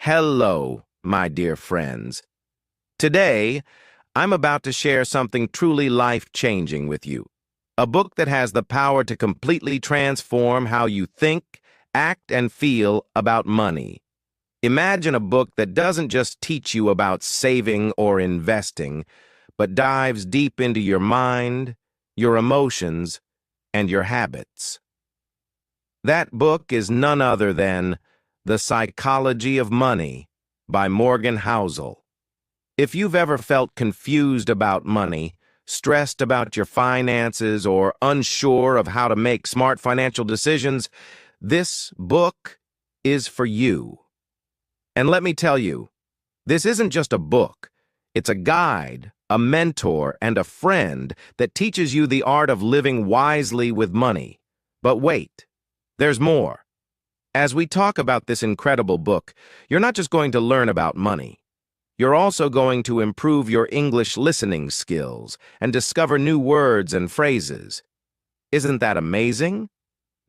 Hello, my dear friends. Today, I'm about to share something truly life-changing with you. A book that has the power to completely transform how you think, act, and feel about money. Imagine a book that doesn't just teach you about saving or investing, but dives deep into your mind, your emotions, and your habits. That book is none other than The Psychology of Money by Morgan Housel. If you've ever felt confused about money, stressed about your finances, or unsure of how to make smart financial decisions, this book is for you. And let me tell you, this isn't just a book. It's a guide, a mentor, and a friend that teaches you the art of living wisely with money. But wait, there's more. As we talk about this incredible book, you're not just going to learn about money. You're also going to improve your English listening skills and discover new words and phrases. Isn't that amazing?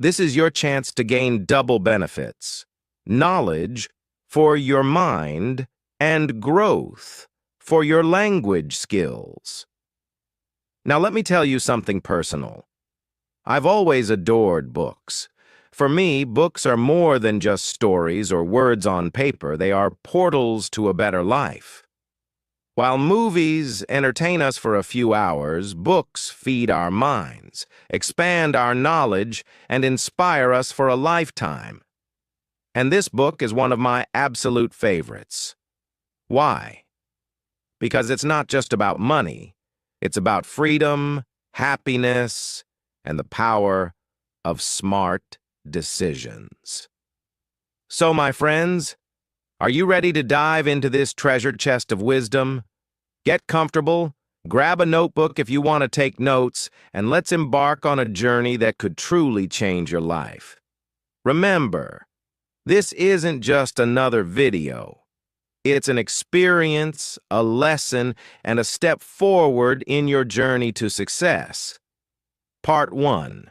This is your chance to gain double benefits: knowledge for your mind and growth for your language skills. Now let me tell you something personal. I've always adored books. For me, books are more than just stories or words on paper. They are portals to a better life. While movies entertain us for a few hours, books feed our minds, expand our knowledge, and inspire us for a lifetime. And this book is one of my absolute favorites. Why? Because it's not just about money. It's about freedom, happiness, and the power of smart decisions. So, my friends, are you ready to dive into this treasure chest of wisdom? Get comfortable, grab a notebook if you want to take notes, and let's embark on a journey that could truly change your life. Remember, this isn't just another video. It's an experience, a lesson, and a step forward in your journey to success. Part 1.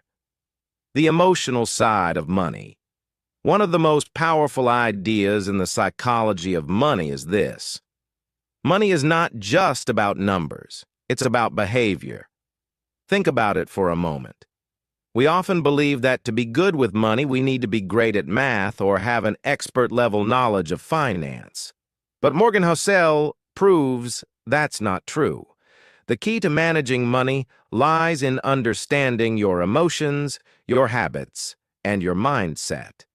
The emotional side of money. One of the most powerful ideas in the psychology of money is this: money is not just about numbers, it's about behavior. Think about it for a moment. We often believe that to be good with money, we need to be great at math or have an expert-level knowledge of finance. But Morgan Housel proves that's not true. The key to managing money lies in understanding your emotions, your habits, and your mindset.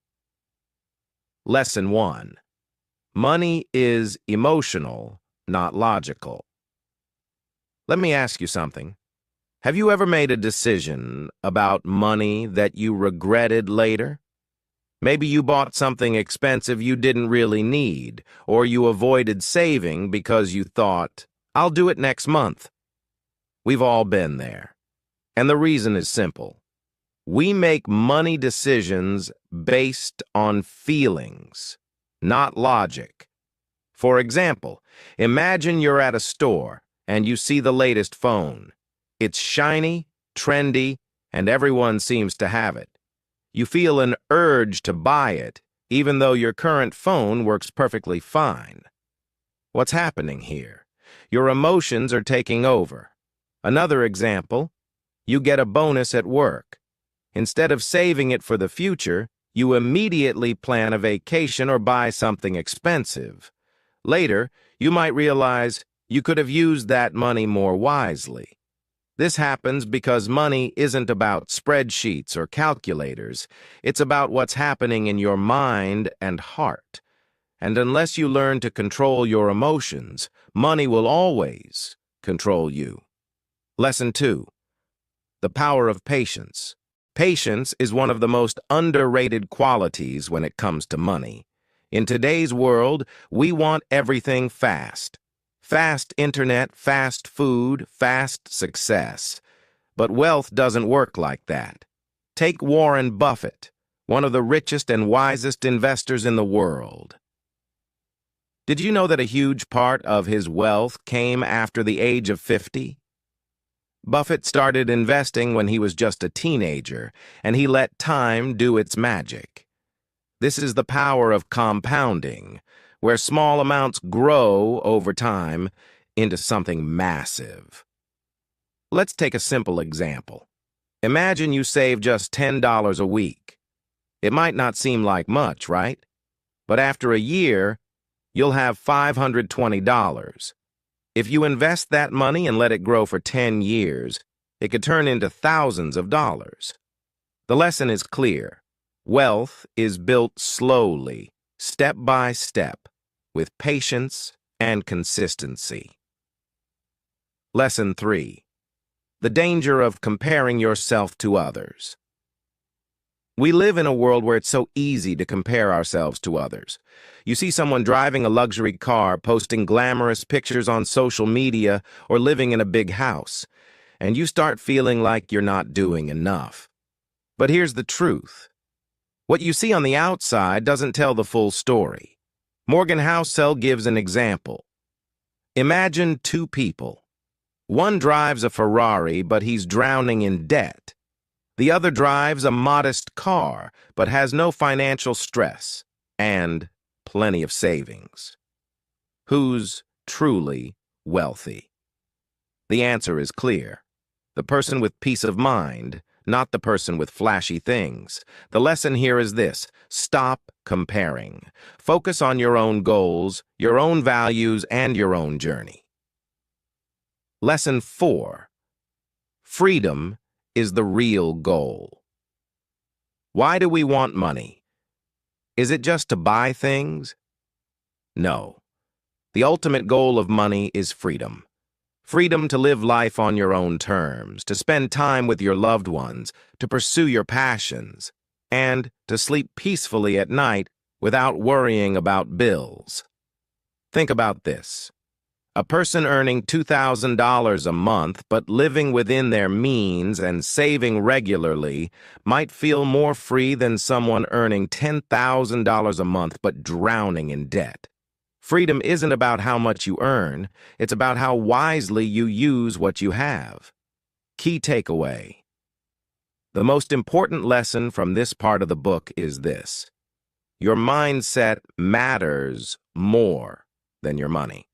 Lesson 1. Money is emotional, not logical. Let me ask you something. Have you ever made a decision about money that you regretted later? Maybe you bought something expensive you didn't really need, or you avoided saving because you thought, "I'll do it next month." We've all been there. And the reason is simple. We make money decisions based on feelings, not logic. For example, imagine you're at a store and you see the latest phone. It's shiny, trendy, and everyone seems to have it. You feel an urge to buy it, even though your current phone works perfectly fine. What's happening here? Your emotions are taking over. Another example, you get a bonus at work. Instead of saving it for the future, you immediately plan a vacation or buy something expensive. Later, you might realize you could have used that money more wisely. This happens because money isn't about spreadsheets or calculators. It's about what's happening in your mind and heart. And unless you learn to control your emotions, money will always control you. Lesson 2. The power of patience. Patience is one of the most underrated qualities when it comes to money. In today's world, we want everything fast. Fast internet, fast food, fast success. But wealth doesn't work like that. Take Warren Buffett, one of the richest and wisest investors in the world. Did you know that a huge part of his wealth came after the age of 50? Buffett started investing when he was just a teenager, and he let time do its magic. This is the power of compounding. where small amounts grow over time into something massive. Let's take a simple example. Imagine you save just $10 a week. It might not seem like much, right? But after a year, you'll have $520. If you invest that money and let it grow for 10 years, it could turn into thousands of dollars. The lesson is clear. Wealth is built slowly, step by step, with patience and consistency. Lesson 3. The danger of comparing yourself to others. We live in a world where it's so easy to compare ourselves to others. You see someone driving a luxury car, posting glamorous pictures on social media, or living in a big house, and you start feeling like you're not doing enough. But here's the truth. What you see on the outside doesn't tell the full story. Morgan Housel gives an example. Imagine two people. One drives a Ferrari, but he's drowning in debt. The other drives a modest car, but has no financial stress and plenty of savings. Who's truly wealthy? The answer is clear. The person with peace of mind, not the person with flashy things. The lesson here is this: stop comparing. Focus on your own goals, your own values, and your own journey. Lesson 4. Freedom is the real goal. Why do we want money? Is it just to buy things? No. The ultimate goal of money is freedom. Freedom to live life on your own terms, to spend time with your loved ones, to pursue your passions, and to sleep peacefully at night without worrying about bills. Think about this. A person earning $2,000 a month but living within their means and saving regularly might feel more free than someone earning $10,000 a month but drowning in debt. Freedom isn't about how much you earn, it's about how wisely you use what you have. Key takeaway. The most important lesson from this part of the book is this: your mindset matters more than your money.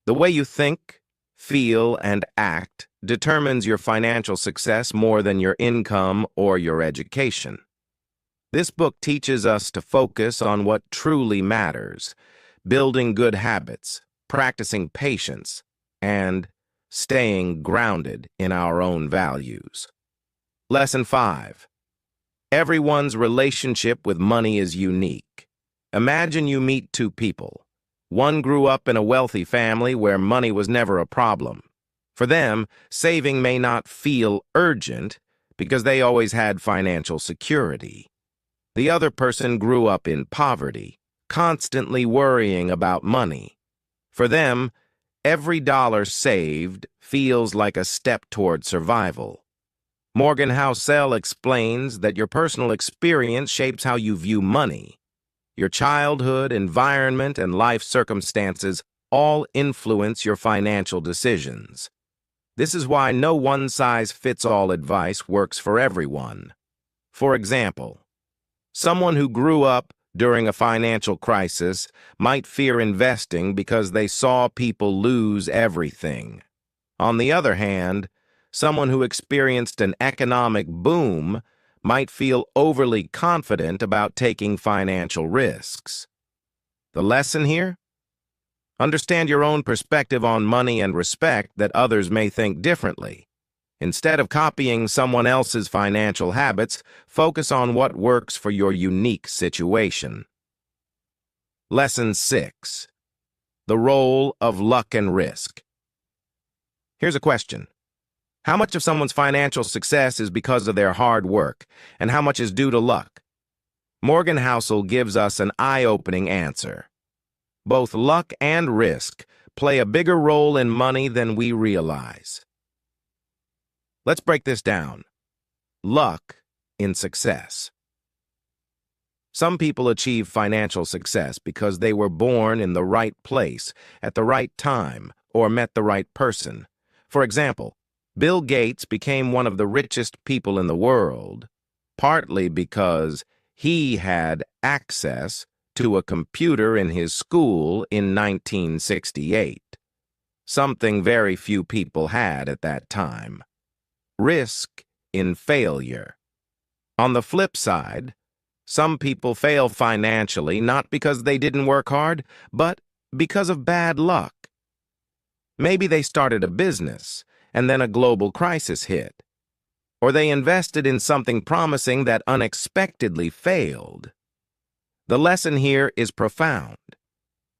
The way you think, feel, and act determines your financial success more than your income or your education. This book teaches us to focus on what truly matters, building good habits, practicing patience, and staying grounded in our own values. Lesson 5. Everyone's relationship with money is unique. Imagine you meet two people. One grew up in a wealthy family where money was never a problem. For them, saving may not feel urgent because they always had financial security. The other person grew up in poverty, constantly worrying about money. For them, every dollar saved feels like a step toward survival. Morgan Housel explains that your personal experience shapes how you view money. Your childhood, environment, and life circumstances all influence your financial decisions. This is why no one-size-fits-all advice works for everyone. For example, someone who grew up during a financial crisis might fear investing because they saw people lose everything. On the other hand, someone who experienced an economic boom might feel overly confident about taking financial risks. The lesson here? Understand your own perspective on money and respect that others may think differently. Instead of copying someone else's financial habits, focus on what works for your unique situation. Lesson 6. The role of luck and risk. Here's a question. How much of someone's financial success is because of their hard work, and how much is due to luck? Morgan Housel gives us an eye-opening answer. Both luck and risk play a bigger role in money than we realize. Let's break this down. Luck in success. Some people achieve financial success because they were born in the right place at the right time or met the right person. For example, Bill Gates became one of the richest people in the world, partly because he had access to a computer in his school in 1968, something very few people had at that time. Risk in failure. On the flip side, some people fail financially not because they didn't work hard, but because of bad luck. Maybe they started a business, and then a global crisis hit. Or they invested in something promising that unexpectedly failed. The lesson here is profound.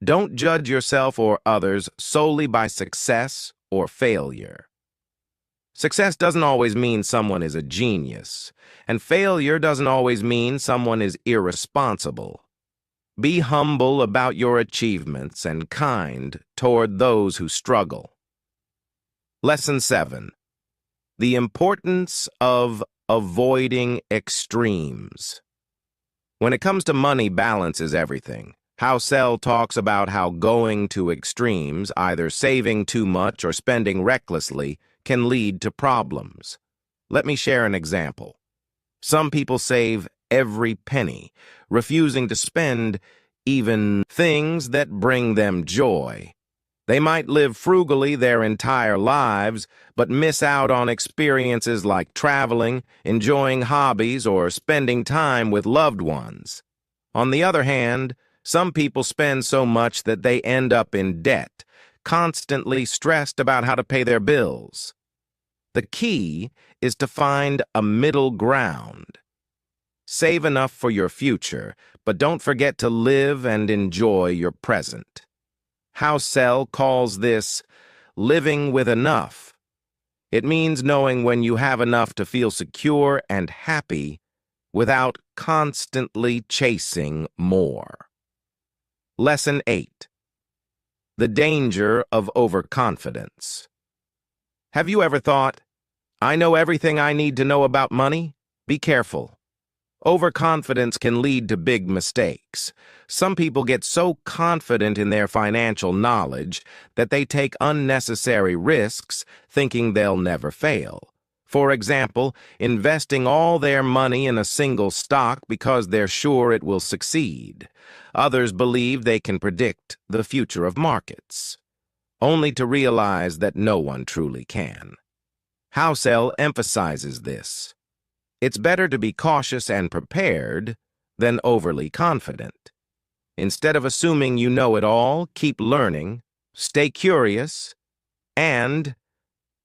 Don't judge yourself or others solely by success or failure. Success doesn't always mean someone is a genius, and failure doesn't always mean someone is irresponsible. Be humble about your achievements and kind toward those who struggle. Lesson 7. The importance of avoiding extremes. When it comes to money, balance is everything. Housel talks about how going to extremes, either saving too much or spending recklessly, can lead to problems. Let me share an example. Some people save every penny, refusing to spend even things that bring them joy. They might live frugally their entire lives, but miss out on experiences like traveling, enjoying hobbies, or spending time with loved ones. On the other hand, some people spend so much that they end up in debt, constantly stressed about how to pay their bills. The key is to find a middle ground. Save enough for your future, but don't forget to live and enjoy your present. Housel calls this living with enough. It means knowing when you have enough to feel secure and happy without constantly chasing more. Lesson 8. The danger of overconfidence. Have you ever thought, I know everything I need to know about money? Be careful. Overconfidence can lead to big mistakes. Some people get so confident in their financial knowledge that they take unnecessary risks, thinking they'll never fail. For example, investing all their money in a single stock because they're sure it will succeed. Others believe they can predict the future of markets, only to realize that no one truly can. Housel emphasizes this. It's better to be cautious and prepared than overly confident. Instead of assuming you know it all, keep learning, stay curious, and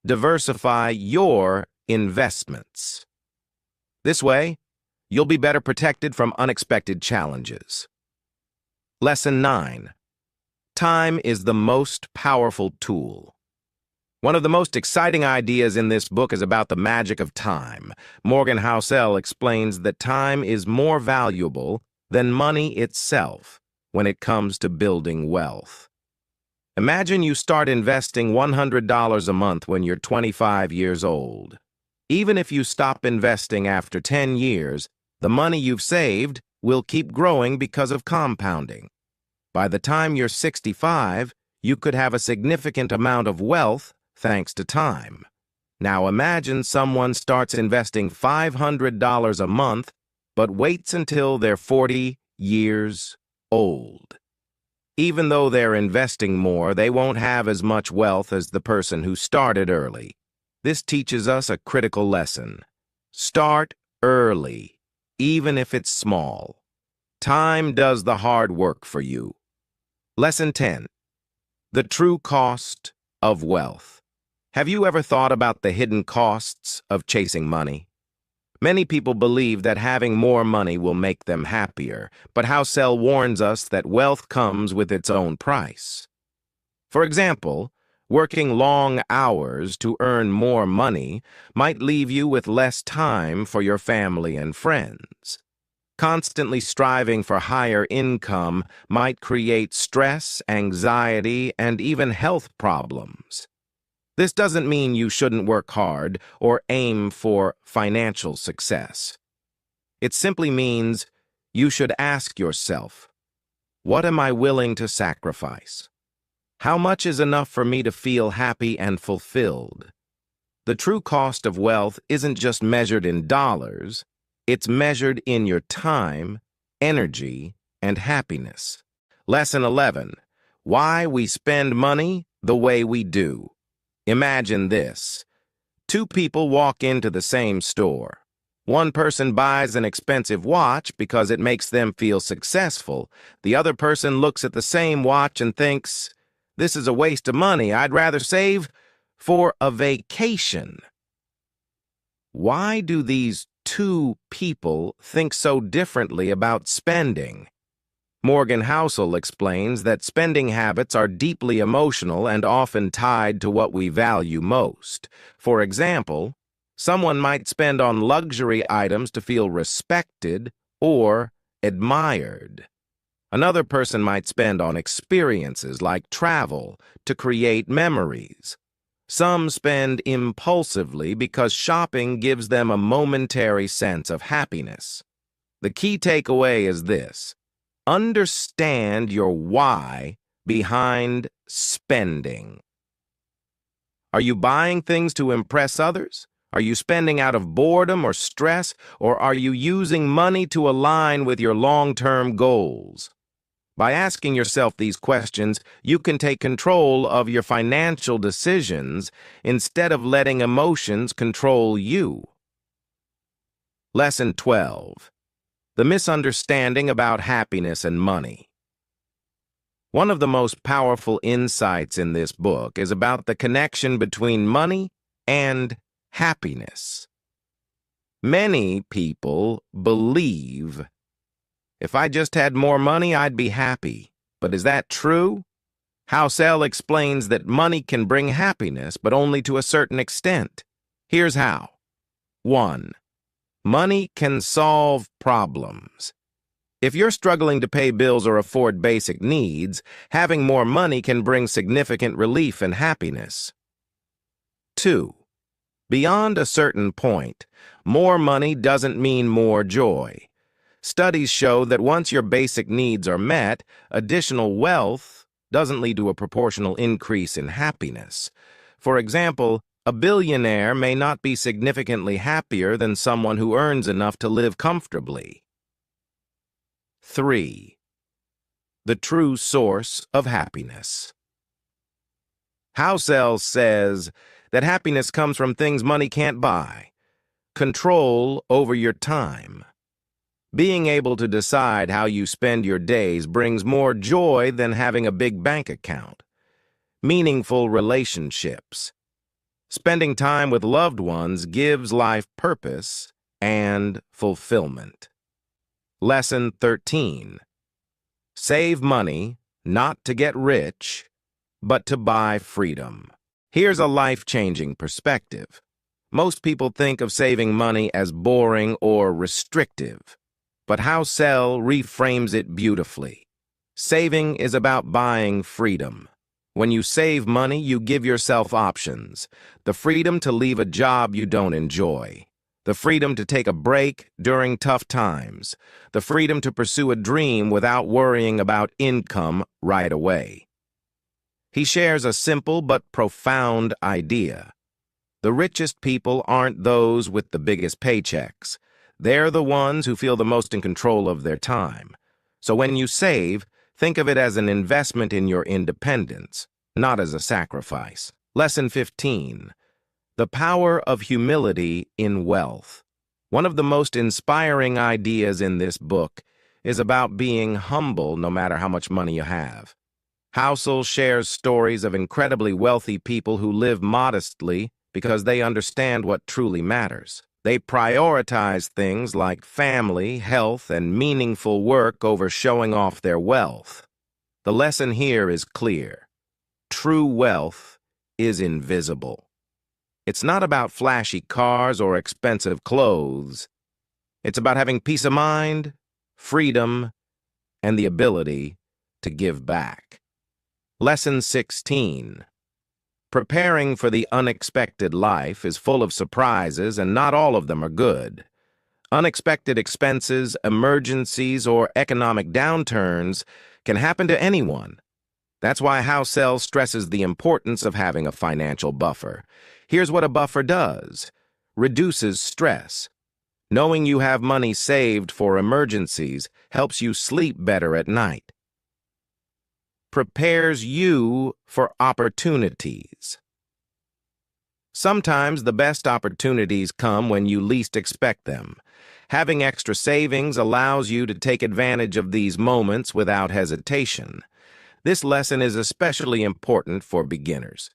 diversify your investments. This way, you'll be better protected from unexpected challenges. Lesson 9. Time is the most powerful tool. One of the most exciting ideas in this book is about the magic of time. Morgan Housel explains that time is more valuable than money itself when it comes to building wealth. Imagine you start investing $100 a month when you're 25 years old. Even if you stop investing after 10 years, the money you've saved will keep growing because of compounding. By the time you're 65, you could have a significant amount of wealth thanks to time. Now imagine someone starts investing $500 a month, but waits until they're 40 years old. Even though they're investing more, they won't have as much wealth as the person who started early. This teaches us a critical lesson. Start early, even if it's small. Time does the hard work for you. Lesson 10. The true cost of wealth. Have you ever thought about the hidden costs of chasing money? Many people believe that having more money will make them happier, but Housel warns us that wealth comes with its own price. For example, working long hours to earn more money might leave you with less time for your family and friends. Constantly striving for higher income might create stress, anxiety, and even health problems. This doesn't mean you shouldn't work hard or aim for financial success. It simply means you should ask yourself, what am I willing to sacrifice? How much is enough for me to feel happy and fulfilled? The true cost of wealth isn't just measured in dollars, it's measured in your time, energy, and happiness. Lesson 11. Why we spend money the way we do. Imagine this. Two people walk into the same store. One person buys an expensive watch because it makes them feel successful. The other person looks at the same watch and thinks, "This is a waste of money. I'd rather save for a vacation." Why do these two people think so differently about spending? Morgan Housel explains that spending habits are deeply emotional and often tied to what we value most. For example, someone might spend on luxury items to feel respected or admired. Another person might spend on experiences like travel to create memories. Some spend impulsively because shopping gives them a momentary sense of happiness. The key takeaway is this: understand your why behind spending. Are you buying things to impress others? Are you spending out of boredom or stress? Or are you using money to align with your long-term goals? By asking yourself these questions, you can take control of your financial decisions instead of letting emotions control you. Lesson 12. The misunderstanding about happiness and money. One of the most powerful insights in this book is about the connection between money and happiness. Many people believe, "If I just had more money, I'd be happy." But is that true? Housel explains that money can bring happiness, but only to a certain extent. Here's how. 1. Money can solve problems. If you're struggling to pay bills or afford basic needs, having more money can bring significant relief and happiness. 2. Beyond a certain point, more money doesn't mean more joy. Studies show that once your basic needs are met, additional wealth doesn't lead to a proportional increase in happiness. For example, a billionaire may not be significantly happier than someone who earns enough to live comfortably. 3. The true source of happiness. Housel says that happiness comes from things money can't buy. Control over your time. Being able to decide how you spend your days brings more joy than having a big bank account. Meaningful relationships. Spending time with loved ones gives life purpose and fulfillment. Lesson 13. Save money, not to get rich, but to buy freedom. Here's a life-changing perspective. Most people think of saving money as boring or restrictive, but Housel reframes it beautifully. Saving is about buying freedom. When you save money, you give yourself options. The freedom to leave a job you don't enjoy. The freedom to take a break during tough times. The freedom to pursue a dream without worrying about income right away. He shares a simple but profound idea. The richest people aren't those with the biggest paychecks. They're the ones who feel the most in control of their time. So when you save, think of it as an investment in your independence, not as a sacrifice. Lesson 15. The power of humility in wealth. One of the most inspiring ideas in this book is about being humble no matter how much money you have. Housel shares stories of incredibly wealthy people who live modestly because they understand what truly matters. They prioritize things like family, health, and meaningful work over showing off their wealth. The lesson here is clear. True wealth is invisible. It's not about flashy cars or expensive clothes. It's about having peace of mind, freedom, and the ability to give back. Lesson 16. Preparing for the unexpected life is full of surprises, and not all of them are good. Unexpected expenses, emergencies, or economic downturns can happen to anyone. That's why Housel stresses the importance of having a financial buffer. Here's what a buffer does. Reduces stress. Knowing you have money saved for emergencies helps you sleep better at night. Prepares you for opportunities. Sometimes the best opportunities come when you least expect them. Having extra savings allows you to take advantage of these moments without hesitation. This lesson is especially important for beginners.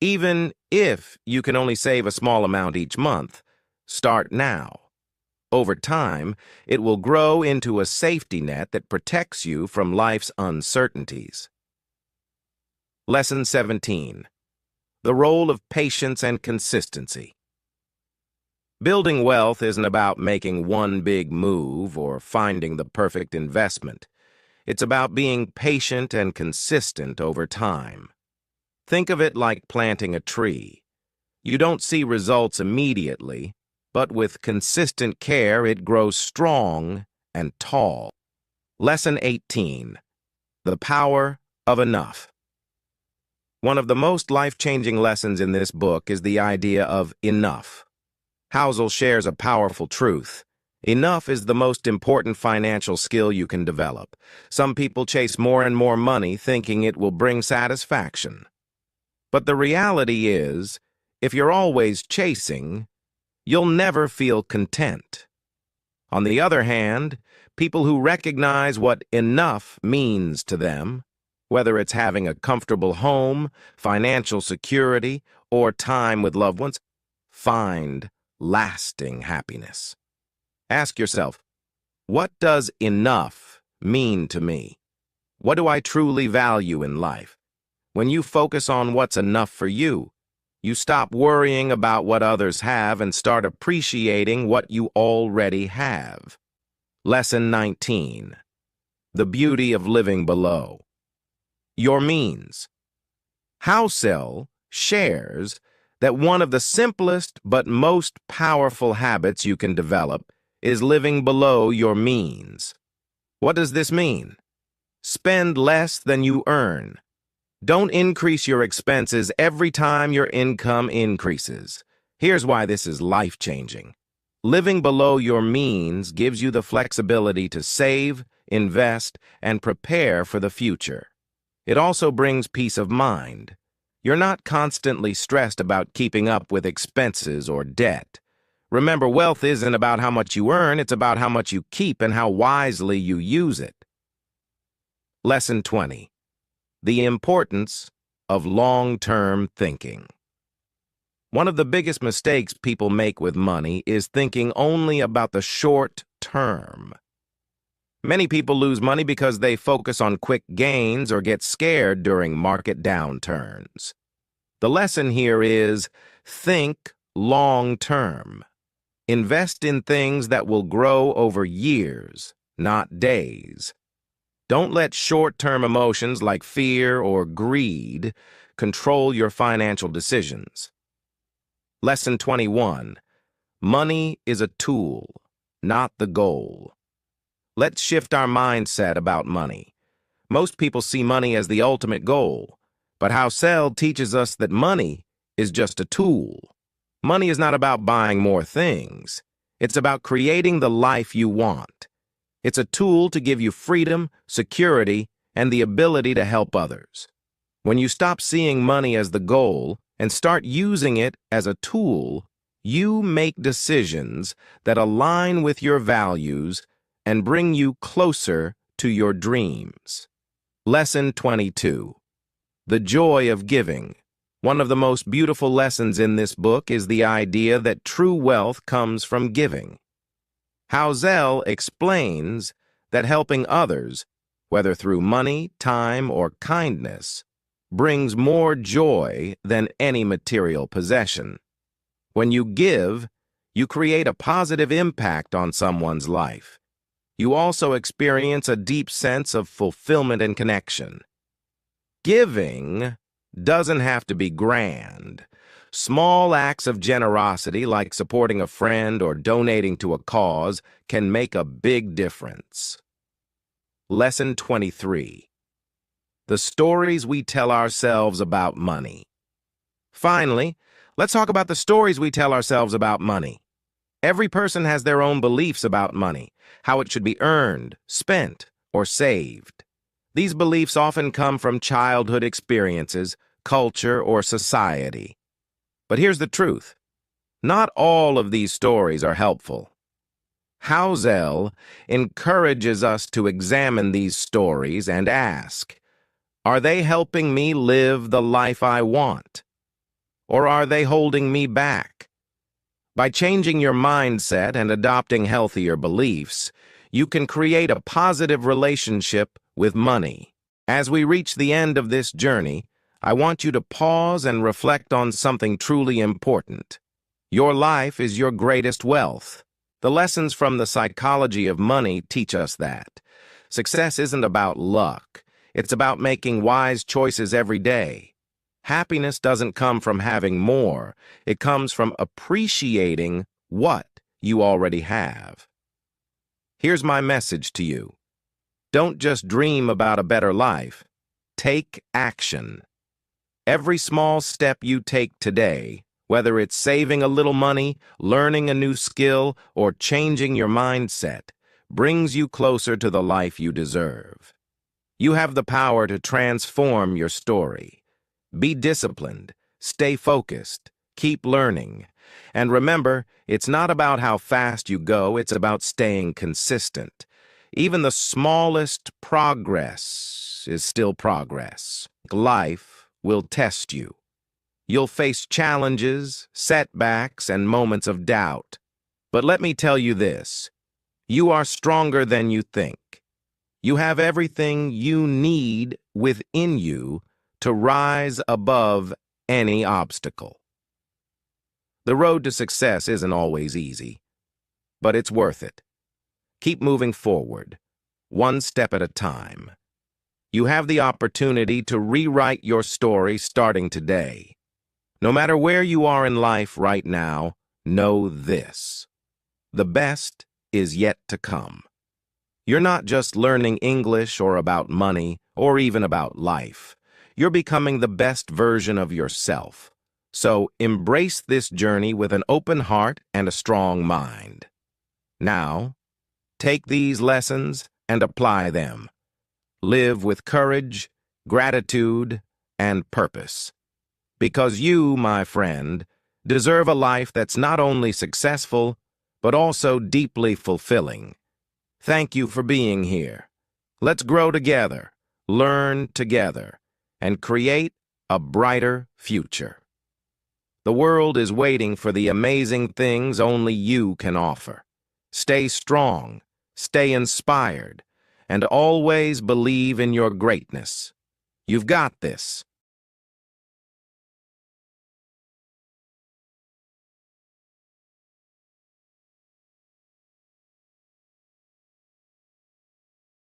Even if you can only save a small amount each month, start now. Over time, it will grow into a safety net that protects you from life's uncertainties. Lesson 17. The role of patience and consistency. Building wealth isn't about making one big move or finding the perfect investment. It's about being patient and consistent over time. Think of it like planting a tree. You don't see results immediately, but with consistent care, it grows strong and tall. Lesson 18. The power of enough. One of the most life-changing lessons in this book is the idea of enough. Housel shares a powerful truth. Enough is the most important financial skill you can develop. Some people chase more and more money thinking it will bring satisfaction. But the reality is, if you're always chasing, you'll never feel content. On the other hand, people who recognize what enough means to them, whether it's having a comfortable home, financial security, or time with loved ones, find lasting happiness. Ask yourself, what does enough mean to me? What do I truly value in life? When you focus on what's enough for you, you stop worrying about what others have and start appreciating what you already have. Lesson 19. The beauty of living below. Your means. Housel shares that one of the simplest but most powerful habits you can develop is living below your means. What does this mean? Spend less than you earn. Don't increase your expenses every time your income increases. Here's why this is life-changing. Living below your means gives you the flexibility to save, invest, and prepare for the future. It also brings peace of mind. You're not constantly stressed about keeping up with expenses or debt. Remember, wealth isn't about how much you earn, it's about how much you keep and how wisely you use it. Lesson 20. The importance of long-term thinking. One of the biggest mistakes people make with money is thinking only about the short term. Many people lose money because they focus on quick gains or get scared during market downturns. The lesson here is think long-term. Invest in things that will grow over years, not days. Don't let short-term emotions like fear or greed control your financial decisions. Lesson 21. Money is a tool, not the goal. Let's shift our mindset about money. Most people see money as the ultimate goal, but Housel teaches us that money is just a tool. Money is not about buying more things. It's about creating the life you want. It's a tool to give you freedom, security, and the ability to help others. When you stop seeing money as the goal and start using it as a tool, you make decisions that align with your values and bring you closer to your dreams. Lesson 22. The joy of giving. One of the most beautiful lessons in this book is the idea that true wealth comes from giving. Housel explains that helping others, whether through money, time, or kindness, brings more joy than any material possession. When you give, you create a positive impact on someone's life. You also experience a deep sense of fulfillment and connection. Giving doesn't have to be grand. Small acts of generosity, like supporting a friend or donating to a cause, can make a big difference. Lesson 23. The stories we tell ourselves about money. Finally, let's talk about the stories we tell ourselves about money. Every person has their own beliefs about money, how it should be earned, spent, or saved. These beliefs often come from childhood experiences, culture, or society. But here's the truth. Not all of these stories are helpful. Housel encourages us to examine these stories and ask, are they helping me live the life I want? Or are they holding me back? By changing your mindset and adopting healthier beliefs, you can create a positive relationship with money. As we reach the end of this journey, I want you to pause and reflect on something truly important. Your life is your greatest wealth. The lessons from the psychology of money teach us that. Success isn't about luck. It's about making wise choices every day. Happiness doesn't come from having more. It comes from appreciating what you already have. Here's my message to you. Don't just dream about a better life. Take action. Every small step you take today, whether it's saving a little money, learning a new skill, or changing your mindset, brings you closer to the life you deserve. You have the power to transform your story. Be disciplined, stay focused, keep learning. And remember, it's not about how fast you go, it's about staying consistent. Even the smallest progress is still progress. Life will test you. You'll face challenges, setbacks, and moments of doubt. But let me tell you this, you are stronger than you think. You have everything you need within you to rise above any obstacle. The road to success isn't always easy, but it's worth it. Keep moving forward, one step at a time. You have the opportunity to rewrite your story starting today. No matter where you are in life right now, know this. The best is yet to come. You're not just learning English or about money or even about life. You're becoming the best version of yourself. So embrace this journey with an open heart and a strong mind. Now, take these lessons and apply them. Live with courage, gratitude, and purpose. Because you, my friend, deserve a life that's not only successful, but also deeply fulfilling. Thank you for being here. Let's grow together, learn together, and create a brighter future. The world is waiting for the amazing things only you can offer. Stay strong, stay inspired, and always believe in your greatness. You've got this.